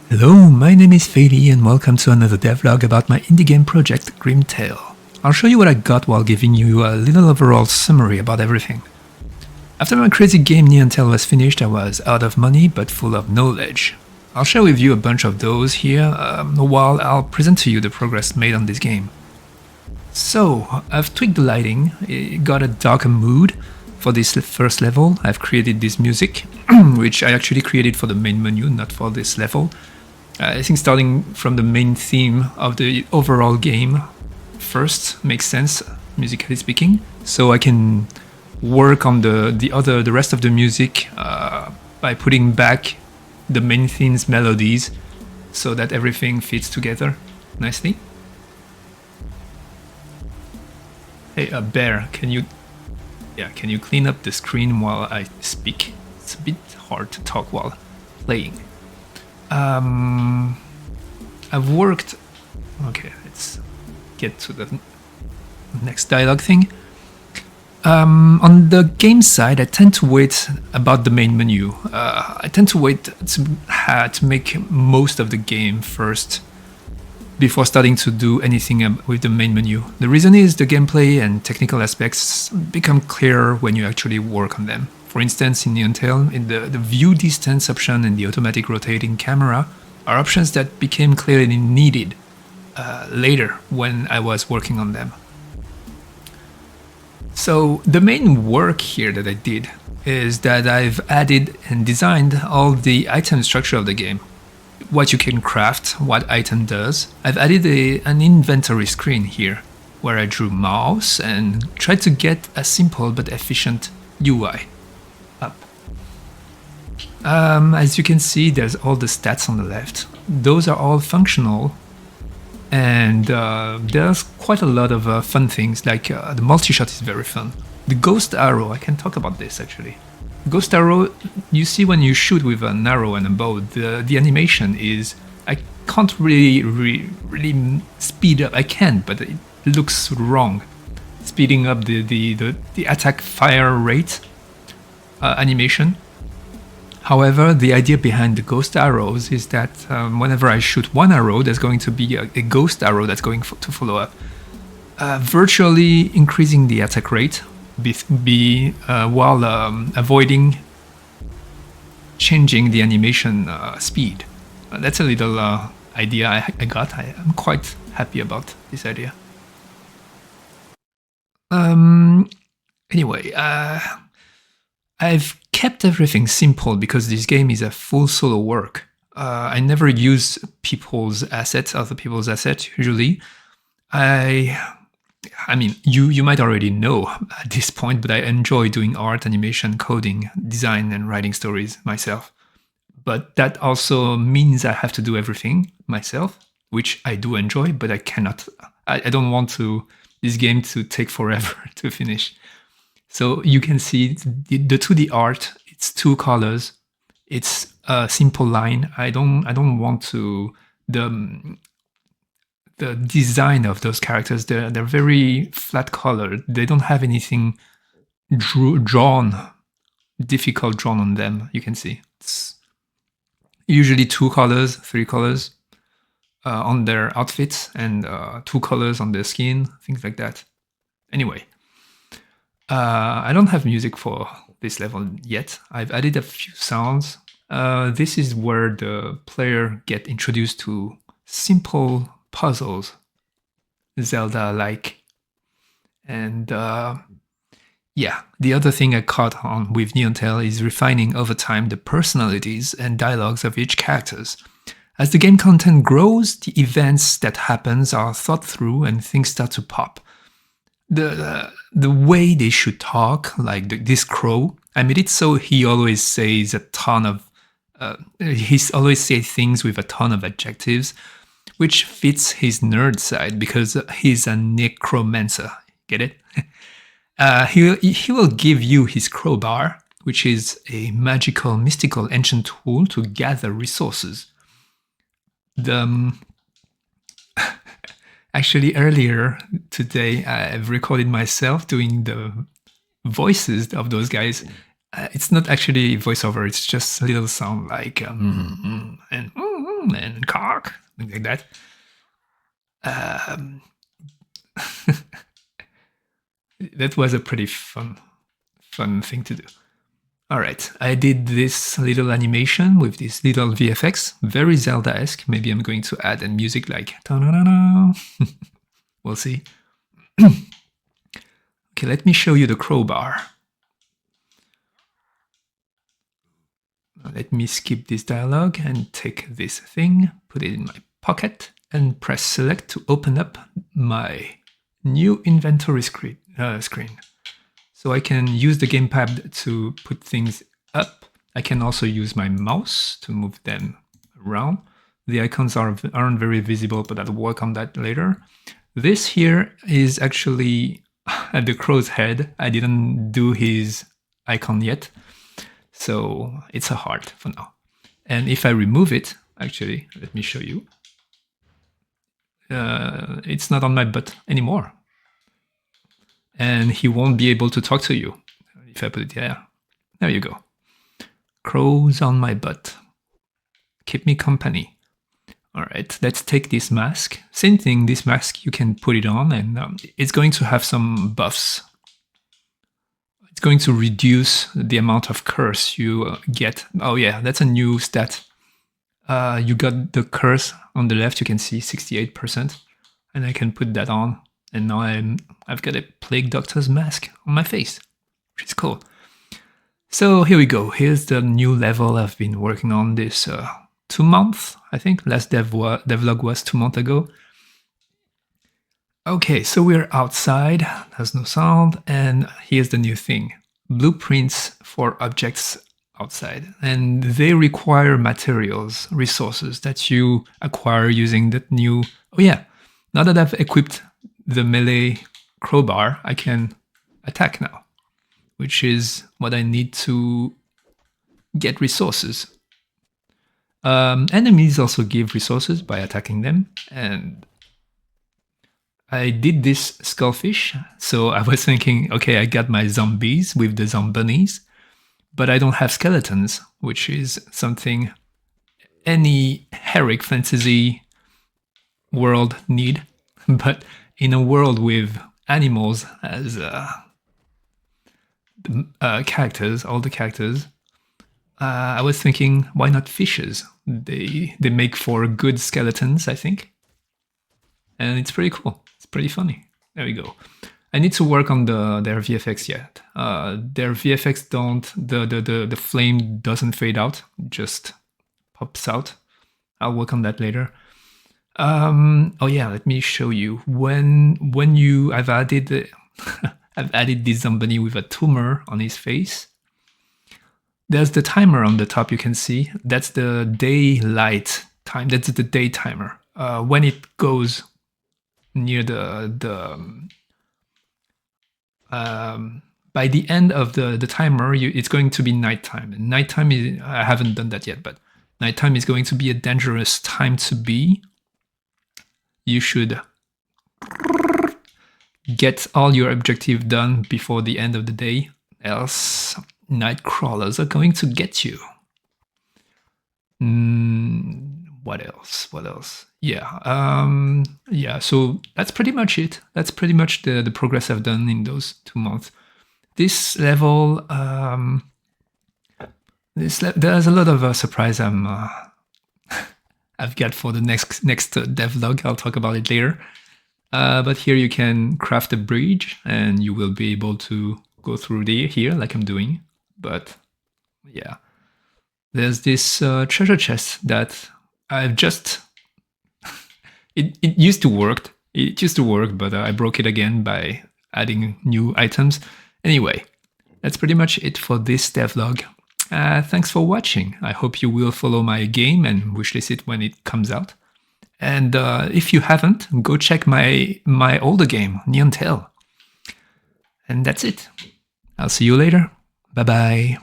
Hello, my name is Feli and welcome to another devlog about my indie game project, GrimTail. I'll show you what I got while giving you a little overall summary about everything. After my crazy game Neon Tail was finished, I was out of money but full of knowledge. I'll share with you a bunch of those here while I'll present to you the progress made on this game. So, I've tweaked the lighting, it got a darker mood. For this first level, I've created this music, which I actually created for the main menu, not for this level. I think starting from the main theme of the overall game first makes sense, musically speaking, so I can work on the rest of the music by putting back the main theme's melodies so that everything fits together nicely. Hey, Bear, can you clean up the screen while I speak? It's a bit hard to talk while playing. I've worked... Okay, let's get to the next dialogue thing. On the game side, I tend to wait about the main menu. I tend to wait to make most of the game first before starting to do anything with the main menu. The reason is the gameplay and technical aspects become clearer when you actually work on them. For instance, in Neon Tail, in the view distance option and the automatic rotating camera are options that became clearly needed later when I was working on them. So the main work here that I did is that I've added and designed all the item structure of the game. What you can craft, what item does. I've added an inventory screen here, where I drew mouse and tried to get a simple but efficient UI up. As you can see, there's all the stats on the left. Those are all functional, and there's quite a lot of fun things, like the multi-shot is very fun. The ghost arrow, I can talk about this actually. Ghost arrow, you see when you shoot with an arrow and a bow, the animation is... I can't really speed up. I can, but it looks wrong. Speeding up the attack fire rate animation. However, the idea behind the ghost arrows is that whenever I shoot one arrow, there's going to be a ghost arrow that's going to follow up, virtually increasing the attack rate. While avoiding changing the animation speed. That's a little idea I got. I'm quite happy about this idea. Anyway, I've kept everything simple because this game is a full solo work. I never use other people's assets usually. I mean, you might already know at this point, but I enjoy doing art, animation, coding, design, and writing stories myself. But that also means I have to do everything myself, which I do enjoy, but I cannot. I don't want this game to take forever to finish. So you can see the 2D art. It's 2 colors. It's a simple line. I don't want to the design of those characters, they're very flat colored. They don't have anything difficult drawn on them. You can see it's usually 2 colors, 3 colors on their outfits, and 2 colors on their skin, things like that. Anyway, I don't have music for this level yet. I've added a few sounds. This is where the player get introduced to simple puzzles, Zelda-like. And yeah, the other thing I caught on with Neon Tail is refining over time the personalities and dialogues of each characters. As the game content grows, the events that happens are thought through and things start to pop. The way they should talk, like this crow, I made it so he always says he always says things with a ton of adjectives, which fits his nerd side because he's a necromancer. Get it? He will give you his crowbar, which is a magical, mystical, ancient tool to gather resources. Actually, earlier today, I've recorded myself doing the voices of those guys. It's not actually voiceover, it's just a little sound like and and cock, things like that. That was a pretty fun thing to do. All right, I did this little animation with this little VFX, very Zelda-esque. Maybe I'm going to add a music like ta-na-na-na. We'll see. Okay, let me show you the crowbar. Let me skip this dialogue and take this thing, put it in my pocket, and press select to open up my new inventory screen. So I can use the gamepad to put things up. I can also use my mouse to move them around. The icons aren't very visible, but I'll work on that later. This here is actually at the crow's head. I didn't do his icon yet, so it's a heart for now. And if I remove it, actually, let me show you. It's not on my butt anymore. And he won't be able to talk to you. If I put it there, there you go. Crows on my butt. Keep me company. All right, let's take this mask. Same thing, this mask, you can put it on and it's going to have some buffs. It's going to reduce the amount of curse you get. Oh yeah, that's a new stat. You got the curse on the left, you can see 68%. And I can put that on. And now I've got a Plague Doctor's mask on my face, which is cool. So here we go. Here's the new level I've been working on this 2 months, I think. Last devlog was 2 months ago. Okay, so we're outside. There's no sound. And here's the new thing. Blueprints for objects outside. And they require materials, resources that you acquire using that new... Oh yeah, now that I've equipped the melee crowbar, I can attack now, which is what I need to get resources. Enemies also give resources by attacking them, and I did this skullfish, so I was thinking, okay, I got my zombies with the zombunies, but I don't have skeletons, which is something any heroic fantasy world need, but in a world with animals as characters, all the characters, I was thinking, why not fishes? They make for good skeletons, I think. And it's pretty cool. It's pretty funny. There we go. I need to work on their VFX yet. Their VFX the flame doesn't fade out, just pops out. I'll work on that later. Oh yeah, let me show you. I've added I've added this zombie with a tumor on his face. There's the timer on the top, you can see. That's the daylight time. That's the day timer. When it goes near by the end of the timer, it's going to be nighttime. And nighttime is, I haven't done that yet, but nighttime is going to be a dangerous time to be. You should get all your objective done before the end of the day, else night crawlers are going to get you. What else? Yeah, so that's pretty much it. That's pretty much the progress I've done in those 2 months. This level, there's a lot of surprise I've got for the next devlog. I'll talk about it later. But here you can craft a bridge and you will be able to go through here like I'm doing. But yeah, there's this treasure chest that I've just... it used to work. It used to work, but I broke it again by adding new items. Anyway, that's pretty much it for this devlog. Thanks for watching. I hope you will follow my game and wishlist it when it comes out. And if you haven't, go check my older game, Neon Tail. And that's it. I'll see you later. Bye-bye.